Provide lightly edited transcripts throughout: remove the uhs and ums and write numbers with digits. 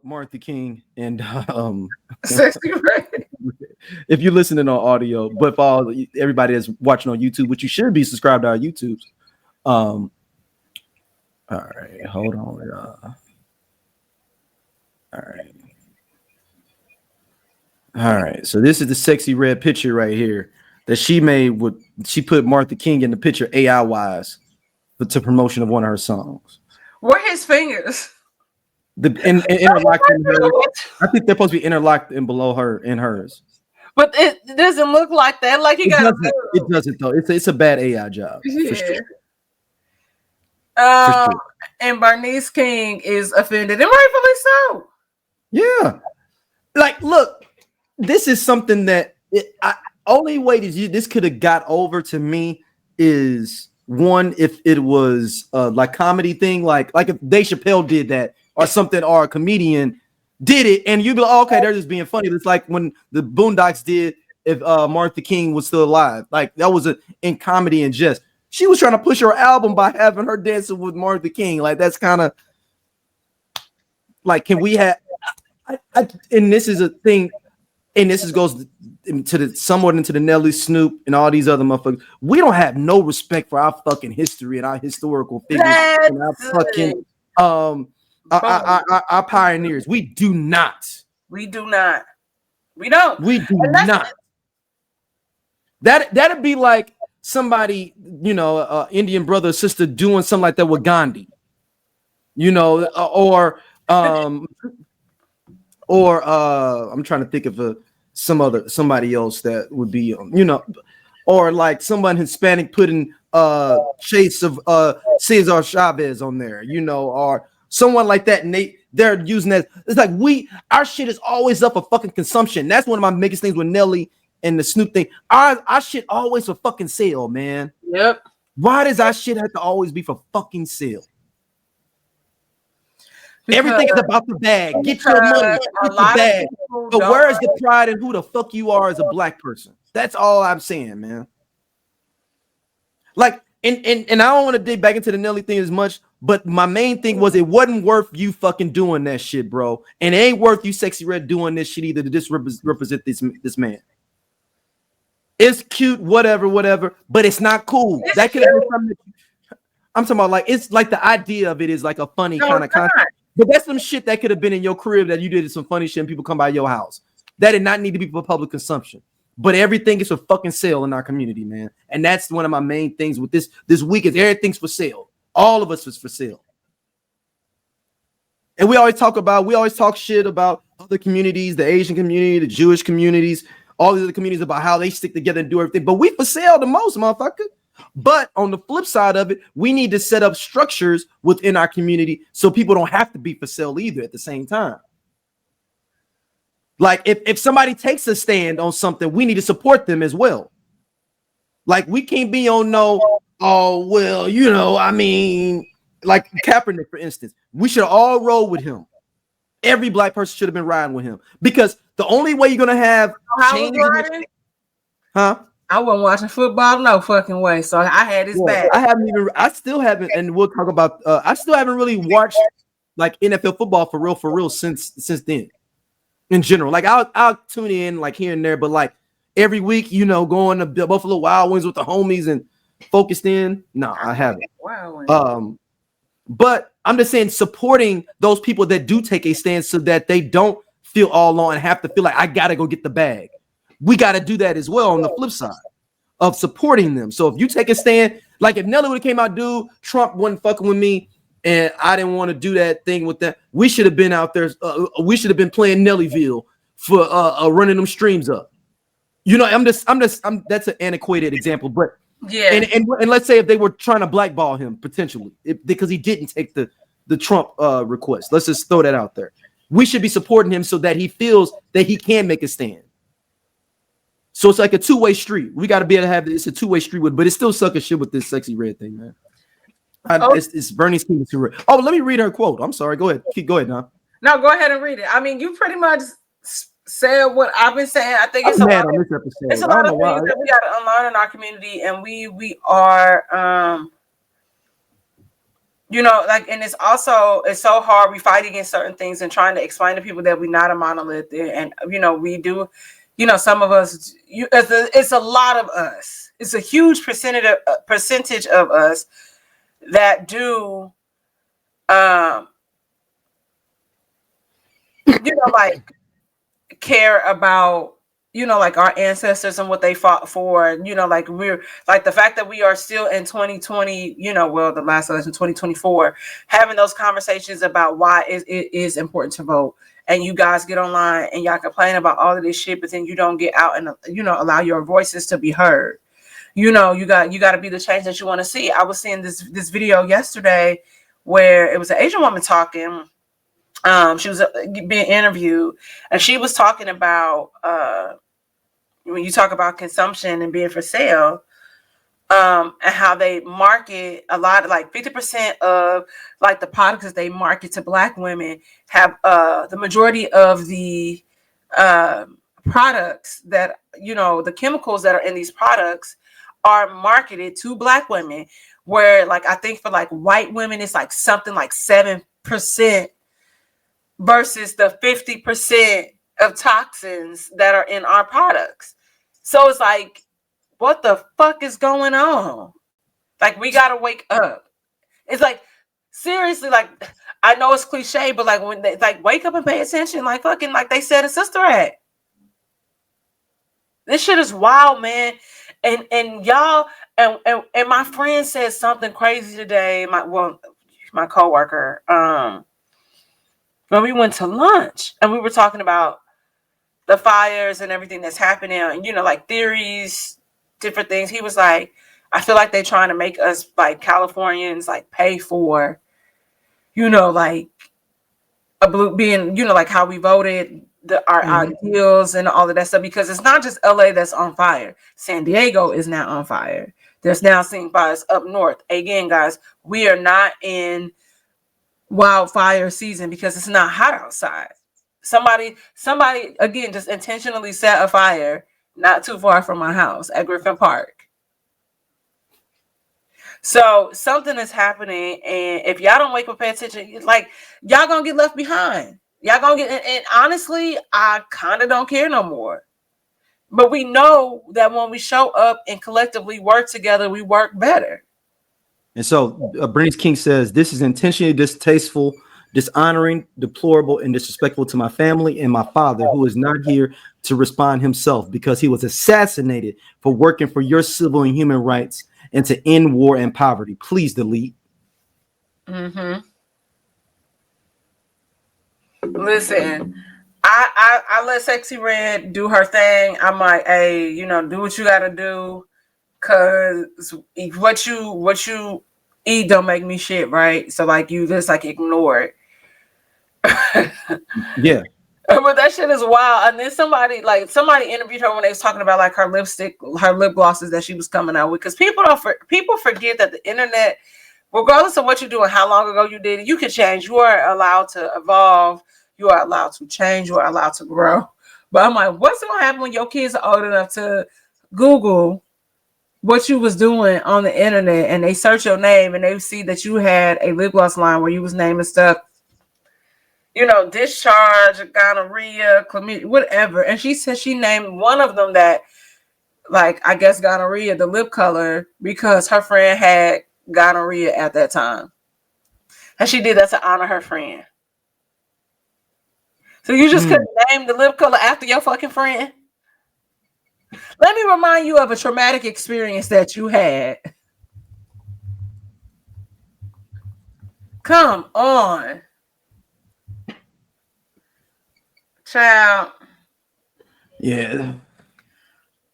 Martha King and Sexy Red. if you're listening on audio, but for all everybody that's watching on YouTube, which you should be subscribed to our YouTubes. All right, hold on. All right. So this is the Sexy Red picture right here that she made with. She put Martha King in the picture AI wise, but to promotion of one of her songs. Where his fingers? Interlocked in hers. I think they're supposed to be interlocked in below her in hers. But it doesn't look like that. Like he got. It doesn't though. It's a bad AI job. Yeah. For sure. And Bernice King is offended, and rightfully so. Yeah. Like, look, this is something that only way this could have got over to me is one, if it was like comedy thing, like if Dave Chappelle did that or something, or a comedian did it, and you'd be like, oh, okay, they're just being funny. It's like when the Boondocks did if Martha King was still alive. Like that was in comedy and jest. She was trying to push her album by having her dancing with Martha King. Like that's kind of like, can we have? And this is a thing, and this goes into somewhat into the Nelly, Snoop, and all these other motherfuckers. We don't have no respect for our fucking history and our historical figures and our fucking our pioneers. We do not. We do not. We don't. We do not. That'd be like somebody, Indian brother or sister doing something like that with Gandhi, or I'm trying to think of somebody else that would be, or like someone Hispanic putting Chase of Cesar Chavez on there, or someone like that, and they're using that. It's like our shit is always up for fucking consumption. That's one of my biggest things with Nelly and the Snoop thing. Our shit always for fucking sale, man. Yep. Why does our shit have to always be for fucking sale? Everything is about the bag. Get your money, get your bag. But where is the pride in who the fuck you are as a black person? That's all I'm saying, man. Like, and I don't want to dig back into the Nelly thing as much, but my main thing was it wasn't worth you fucking doing that shit, bro. And it ain't worth you, Sexy Red, doing this shit either to disrepresent this man. It's cute, whatever, but it's not cool. That could have been something. I'm talking about, like, it's like the idea of it is like a funny kind of concept. But that's some shit that could have been in your crib that you did some funny shit and people come by your house. That did not need to be for public consumption. But everything is for fucking sale in our community, man. And that's one of my main things with this week is everything's for sale. All of us is for sale. And we always talk shit about other communities, the Asian community, the Jewish communities, all these other communities about how they stick together and do everything. But we for sale the most, motherfucker. But on the flip side of it, we need to set up structures within our community so people don't have to be for sale either at the same time. Like if somebody takes a stand on something, we need to support them as well. Like we can't be on like Kaepernick, for instance. We should all roll with him. Every black person should have been riding with him because the only way you're gonna have change. Huh? I wasn't watching football no fucking way, so I had his back. I still haven't, and we'll talk about. I still haven't really watched like NFL football for real since then. In general, like I'll tune in like here and there, but like every week, going to Buffalo Wild Wings with the homies and focused in. No, I haven't. Wow. But I'm just saying, supporting those people that do take a stand so that they don't feel all alone and have to feel like I gotta go get the bag. We got to do that as well on the flip side of supporting them. So if you take a stand, like if Nelly would have came out, dude, Trump wasn't fucking with me, and I didn't want to do that thing with that. We should have been out there. We should have been playing Nellyville for running them streams up. That's an antiquated example, but yeah. And let's say if they were trying to blackball him potentially because he didn't take the Trump request. Let's just throw that out there. We should be supporting him so that he feels that he can make a stand. So it's like a two-way street. We got to be able to have it's a two-way street but it's still sucking shit with this Sexy Red thing, man. It's Bernice King too red. Oh, let me read her quote. I'm sorry. Go ahead. Go ahead, Don. No, go ahead and read it. I mean, you pretty much said what I've been saying. I think it's a lot of things that we got to unlearn in our community, and we are you know, like, and it's so hard. We fight against certain things and trying to explain to people that we're not a monolith. And, you know, we do, you know, some of us, it's a lot of us. It's a huge percentage of us that do, you know, like care about, you know, like our ancestors and what they fought for, you know, like we're like the fact that we are still in 2020, you know, well, the last election 2024, having those conversations about why it is important to vote. And you guys get online and y'all complain about all of this shit, but then you don't get out and, you know, allow your voices to be heard. You know, you got to be the change that you want to see. I was seeing this video yesterday where it was an Asian woman talking. She was being interviewed, and she was talking about when you talk about consumption and being for sale, and how they market a lot of, like 50% of like the products that they market to Black women have the majority of the products that, you know, the chemicals that are in these products are marketed to Black women, where like I think for like white women it's like something like 7% versus the 50% of toxins that are in our products. So it's like, what the fuck is going on? Like, we gotta wake up. It's like, seriously, like, I know it's cliche, but like when they like wake up and pay attention, like fucking like they said a Sister Act. This shit is wild, man. And y'all and my friend said something crazy today. My coworker, when we went to lunch and we were talking about the fires and everything that's happening, and, you know, like theories, different things. He was like, I feel like they're trying to make us like Californians like pay for, you know, like being, you know, like how we voted, our ideals and all of that stuff, because it's not just LA that's on fire. San Diego is now on fire. There's now seeing fires up north. Again, guys, we are not in wildfire season because it's not hot outside. Somebody again just intentionally set a fire not too far from my house at Griffin Park. So something is happening, and if y'all don't wake up, pay attention, like y'all gonna get left behind. Y'all gonna get, and honestly, I kind of don't care no more. But we know that when we show up and collectively work together, we work better. And so Bernice King says, this is intentionally distasteful, dishonoring, deplorable, and disrespectful to my family and my father, who is not here to respond himself because he was assassinated for working for your civil and human rights and to end war and poverty. Please delete. Listen, I let Sexy Red do her thing. I'm like, hey, you know, do what you gotta do, cause what you eat don't make me shit, right? So like, you just like ignore it. Yeah. But that shit is wild. And then somebody interviewed her when they was talking about like her lip glosses that she was coming out with, because people forget that the internet, regardless of what you do and how long ago you did it, you can change. You are allowed to evolve. You are allowed to change. You are allowed to grow. But I'm like, what's going to happen when your kids are old enough to Google what you was doing on the internet, and they search your name and they see that you had a lip gloss line where you was naming stuff, you know, discharge, gonorrhea, chlamydia, whatever. And she said she named one of them that, like, I guess gonorrhea, the lip color, because her friend had gonorrhea at that time. And she did that to honor her friend. So you just couldn't name the lip color after your fucking friend? Let me remind you of a traumatic experience that you had. Come on. Child. Yeah.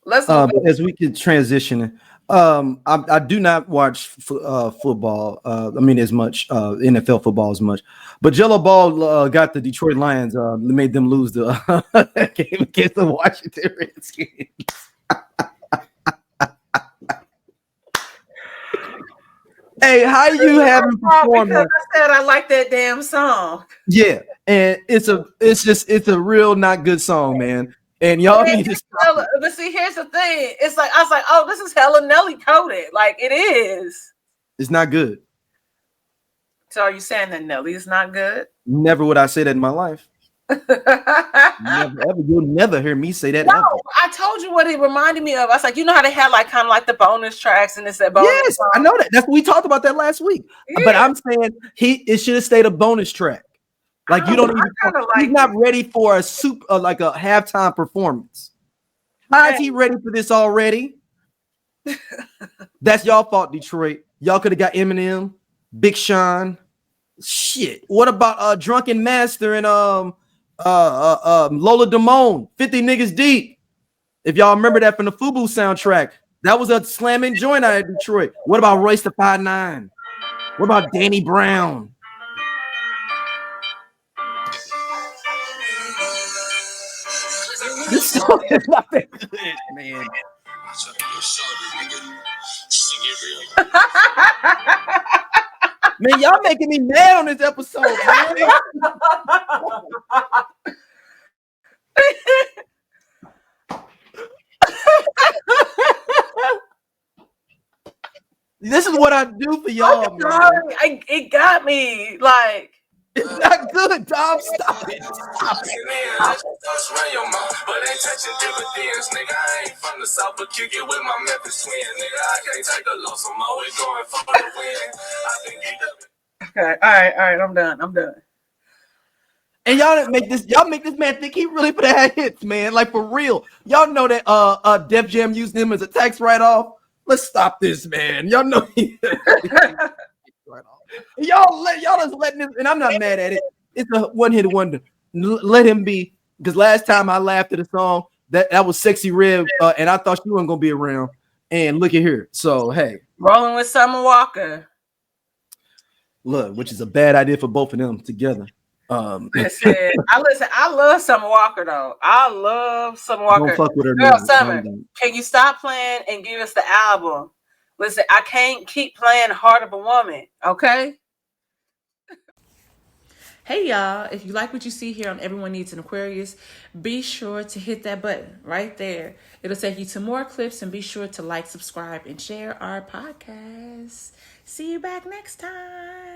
Let's as we can transition, I do not watch football. I mean, as much NFL football as much, but Jello Ball got the Detroit Lions, made them lose the game against the Washington Redskins. Hey, how you haven't performed? Because I said I like that damn song. Yeah, and it's a real not good song, man. And y'all need to stop. But see, here's the thing. It's like, I was like, oh, this is hella Nelly coded. Like, it is. It's not good. So are you saying that Nelly is not good? Never would I say that in my life. Never, ever. You'll never hear me say that. No, ever. I told you what it reminded me of. I was like, you know how they had like kind of like the bonus tracks and it's that bonus. Yes, song? I know that. That's we talked about that last week. Yeah. But I'm saying it should have stayed a bonus track. Like you don't even. He's not ready for a like a halftime performance. How is he ready for this already? That's y'all fault, Detroit. Y'all could have got Eminem, Big Sean. Shit. What about Drunken Master and Lola Damone, 50 Niggas Deep? If y'all remember that from the FUBU soundtrack, that was a slamming joint out of Detroit. What about Royce the 5'9"? What about Danny Brown? This song is not that good, man. Man, y'all making me mad on this episode, man. This is what I do for y'all, man. It got me. Like, it's not good, Tom. Stop it. Stop it. Okay, all right, I'm done. And y'all make this man think he really put out hits, man. Like for real. Y'all know that Def Jam used him as a tax write-off. Let's stop this, man. Y'all know he y'all just letting this, and I'm not mad at it. It's a one-hit wonder. Let him be, because last time I laughed at a song that was Sexy Red, and I thought she wasn't gonna be around. And look at here. So hey, rolling with Summer Walker. Look, which is a bad idea for both of them together. Listen, I love Summer Walker though. I love Summer Walker. Don't fuck with her. Girl, Summer, can you stop playing and give us the album? Listen, I can't keep playing Heart of a Woman, okay? Hey y'all, if you like what you see here on Everyone Needs an Aquarius, be sure to hit that button right there. It'll take you to more clips, and be sure to like, subscribe, and share our podcast. See you back next time.